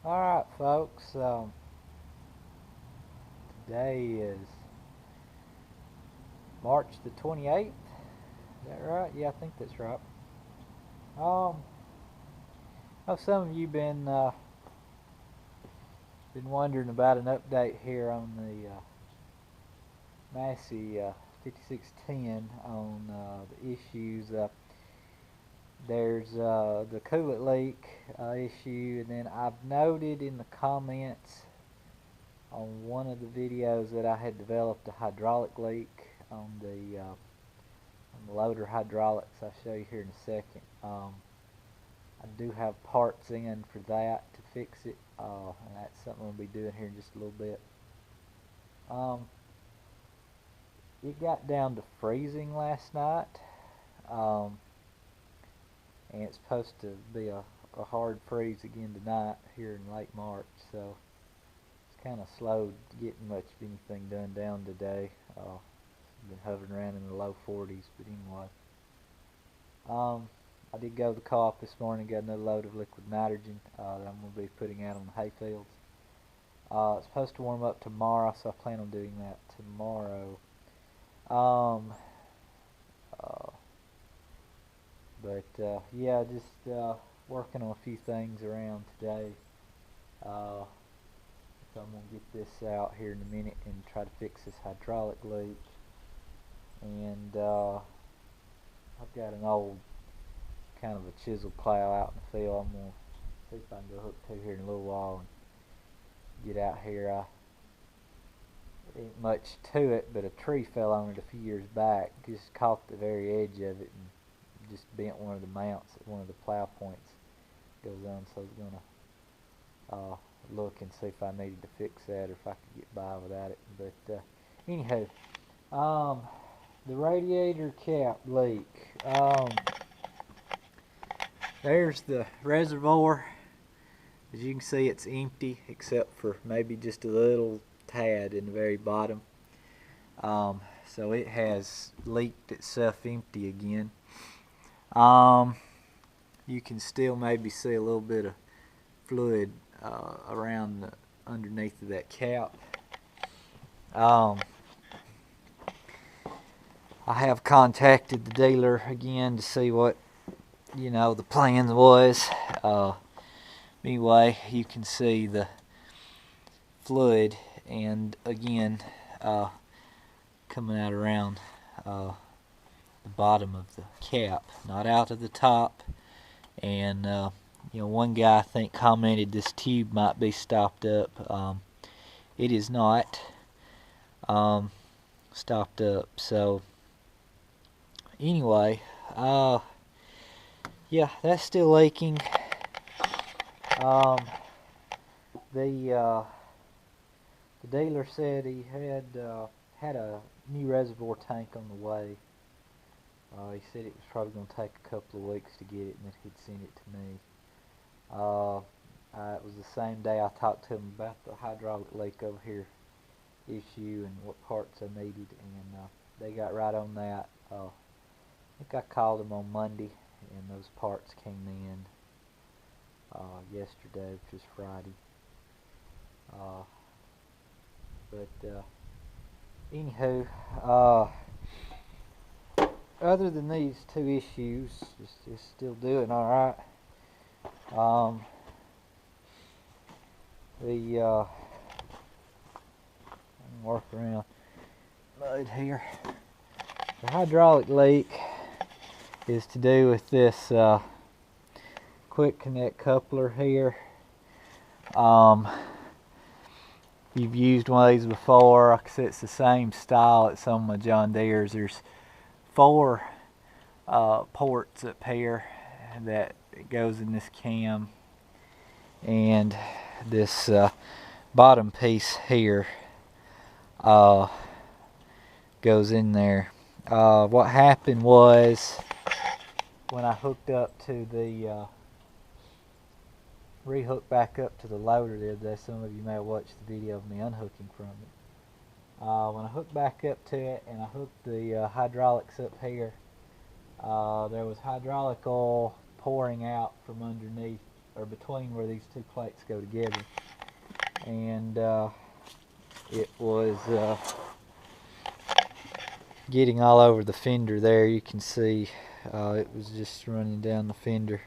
Alright folks, today is March the 28th, is that right? Yeah, I think that's right. Um, some of you been wondering about an update here on the Massey 5610 on the issues. There's the coolant leak issue, and then I've noted in the comments on one of the videos that I had developed a hydraulic leak on the loader hydraulics. I'll show you here in a second. I do have parts in for that to fix it, and that's something we'll be doing here in just a little bit. It got down to freezing last night, and it's supposed to be a hard freeze again tonight here in late March, so it's kind of slowed getting much of anything done down today. Been hovering around in the low 40s, but anyway. I did go to the co-op this morning, got another load of liquid nitrogen that I'm going to be putting out on the hay fields. It's supposed to warm up tomorrow, so I plan on doing that tomorrow. Yeah, just working on a few things around today. So I'm going to get this out here in a minute and try to fix this hydraulic leak. And I've got an old kind of a chisel plow out in the field. I'm going to see if I can go hook to here in a little while and get out here. Ain't much to it, but a tree fell on it a few years back, just caught the very edge of it and just bent one of the mounts at one of the plow points goes on. So I was going to look and see if I needed to fix that or if I could get by without it. But anyhow, the radiator cap leak. There's the reservoir. As you can see, it's empty except for maybe just a little tad in the very bottom. So it has leaked itself empty again. You can still maybe see a little bit of fluid around underneath of that cap. I have contacted the dealer again to see what the plan was. Anyway, you can see the fluid, and again coming out around the bottom of the cap, not out of the top. And one guy I think commented this tube might be stopped up. It is not stopped up. So anyway, yeah, that's still leaking. The dealer said he had a new reservoir tank on the way. He said it was probably going to take a couple of weeks to get it, and that he'd send it to me. It was the same day I talked to him about the hydraulic leak over here issue and what parts I needed, and they got right on that. I think I called them on Monday, and those parts came in yesterday, which was Friday. Anywho, other than these two issues, just still doing all right. Work around mud here. The hydraulic leak is to do with this quick connect coupler here. You've used one of these before. Like I said, it's the same style as some of my John Deere's. There's 4 ports up here that goes in this cam, and this bottom piece here goes in there. What happened was, when I hooked up to the rehooked back up to the loader the other day, some of you may have watched the video of me unhooking from it. When I hooked back up to it and I hooked the hydraulics up here, there was hydraulic oil pouring out from underneath or between where these two plates go together, and it was getting all over the fender there. You can see it was just running down the fender.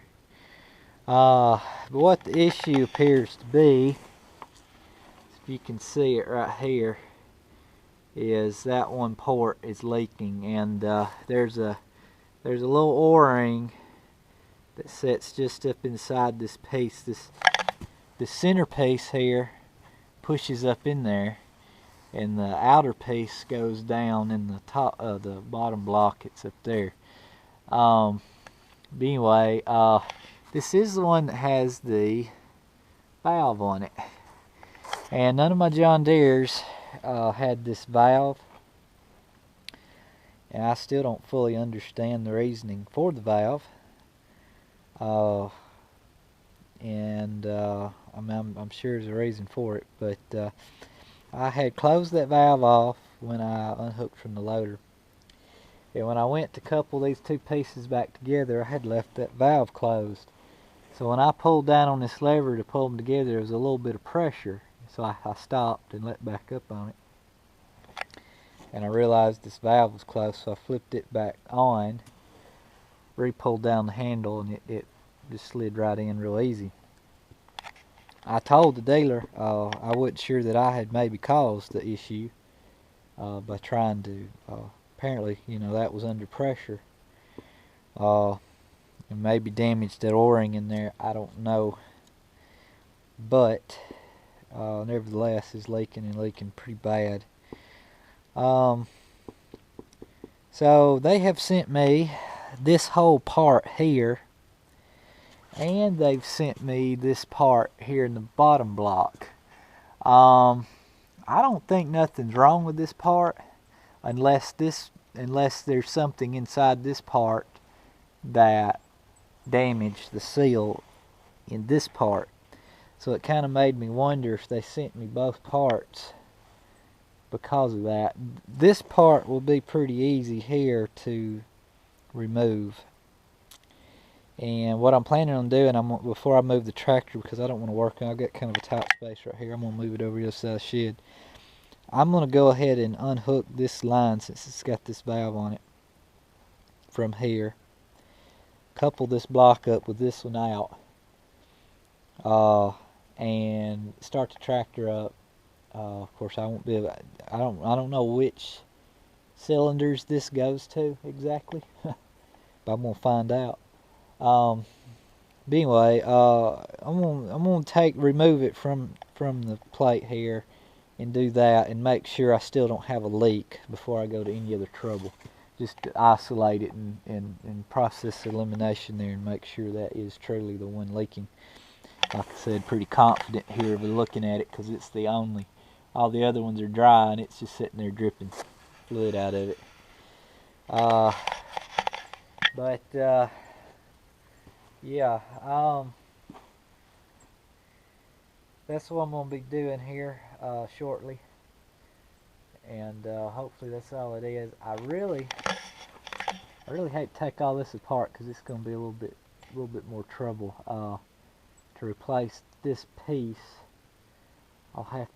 But what the issue appears to be, if you can see it right here, is that one port is leaking, and there's a little O-ring that sits just up inside this piece. This center piece here pushes up in there, and the outer piece goes down in the top of the bottom block. It's up there. But anyway, this is the one that has the valve on it, and none of my John Deeres had this valve, and I still don't fully understand the reasoning for the valve. I'm sure there's a reason for it, but I had closed that valve off when I unhooked from the loader, and when I went to couple these two pieces back together, I had left that valve closed. So when I pulled down on this lever to pull them together, there was a little bit of pressure, so I stopped and let back up on it, and I realized this valve was closed, so I flipped it back on, re-pulled down the handle, and it just slid right in real easy. I told the dealer I wasn't sure that I had maybe caused the issue by trying to, apparently, that was under pressure, and maybe damaged that O-ring in there. I don't know, but nevertheless, it's leaking and leaking pretty bad. So they have sent me this whole part here, and they've sent me this part here in the bottom block. I don't think nothing's wrong with this part unless there's something inside this part that damaged the seal in this part. So it kind of made me wonder if they sent me both parts because of that. This part will be pretty easy here to remove. And what I'm planning on doing, before I move the tractor, because I don't want to work on it, I've got kind of a tight space right here. I'm going to move it over the other side of the shed. I'm going to go ahead and unhook this line, since it's got this valve on it, from here. Couple this block up with this one out, and start the tractor up. Of course, I won't be able. I don't know which cylinders this goes to exactly, but I'm gonna find out. But anyway, I'm gonna remove it from the plate here, and do that, and make sure I still don't have a leak before I go to any other trouble. Just to isolate it and process elimination there, and make sure that is truly the one leaking. Like I said, pretty confident here of looking at it, because it's the only. All the other ones are dry, and it's just sitting there dripping fluid out of it. Yeah, that's what I'm going to be doing here shortly, and hopefully that's all it is. I really hate to take all this apart, because it's going to be a little bit more trouble. To replace this piece, I'll have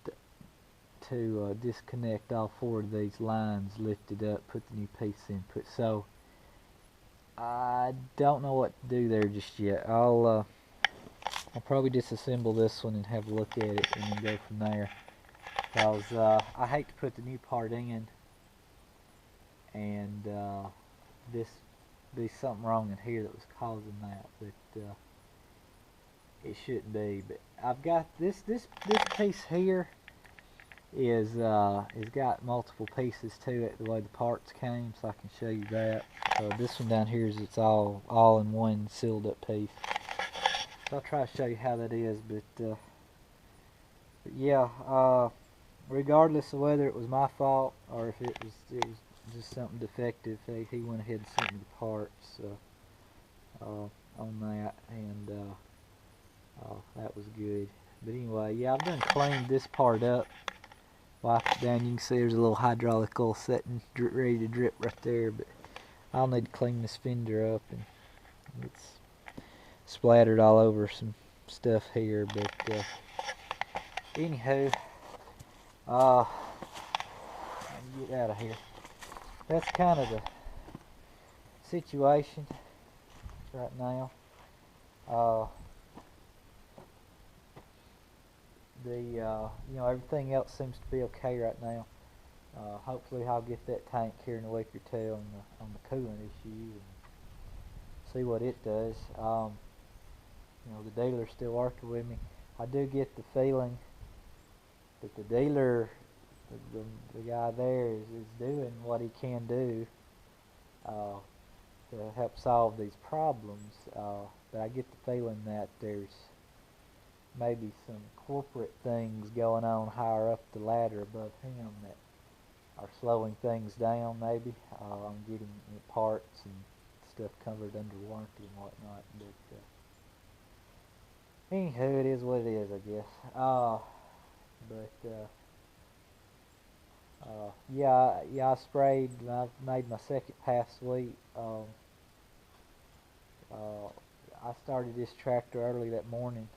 to disconnect all 4 of these lines, lift it up, put the new piece in. So I don't know what to do there just yet. I'll probably disassemble this one and have a look at it, and then go from there. Because I hate to put the new part in, and this be something wrong in here that was causing that, but it shouldn't be. But I've got this piece here is got multiple pieces to it, the way the parts came, so I can show you that. This one down here is it's all in one sealed up piece. So I'll try to show you how that is, but yeah, regardless of whether it was my fault or if it was just something defective, he went ahead and sent me the parts on that, and that was good. But anyway, yeah, I've done cleaned this part up, wiped it down. You can see there's a little hydraulic oil setting ready to drip right there, but I'll need to clean this fender up, and it's splattered all over some stuff here, but anywho, get out of here. That's kind of the situation right now. Everything else seems to be okay right now. Hopefully I'll get that tank here in a week or two on the coolant issue and see what it does. The dealer's still working with me. I do get the feeling that the dealer, the guy there is doing what he can do to help solve these problems, but I get the feeling that there's maybe some corporate things going on higher up the ladder above him that are slowing things down maybe. I'm getting parts and stuff covered under warranty and whatnot, but anywho, it is what it is, I guess. I sprayed. I made my second pass sweep. I started this tractor early that morning,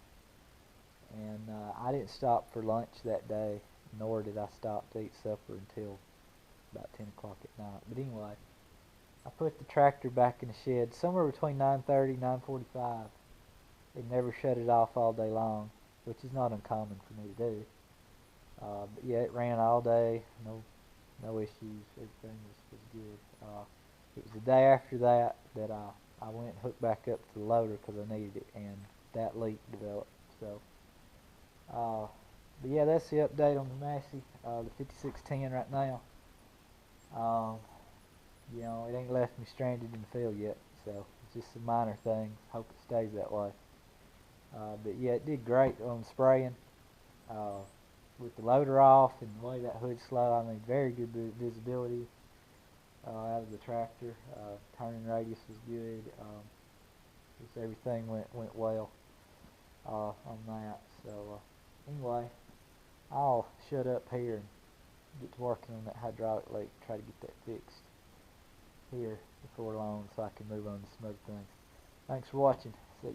and I didn't stop for lunch that day, nor did I stop to eat supper until about 10 o'clock at night. But anyway, I put the tractor back in the shed somewhere between 9:30 and 9:45. It never shut it off all day long, which is not uncommon for me to do. But yeah, it ran all day, no issues, everything was good. It was the day after that I went and hooked back up to the loader because I needed it, and that leak developed. So, but yeah, that's the update on the Massey, the 5610 right now. It ain't left me stranded in the field yet, so it's just some minor things. Hope it stays that way. But yeah, it did great on spraying. With the loader off and the way that hood's slow, I mean, very good visibility out of the tractor. Turning radius was good. Just everything went well on that. So anyway, I'll shut up here and get to working on that hydraulic leak. Try to get that fixed here before long, so I can move on to some other things. Thanks for watching. See ya.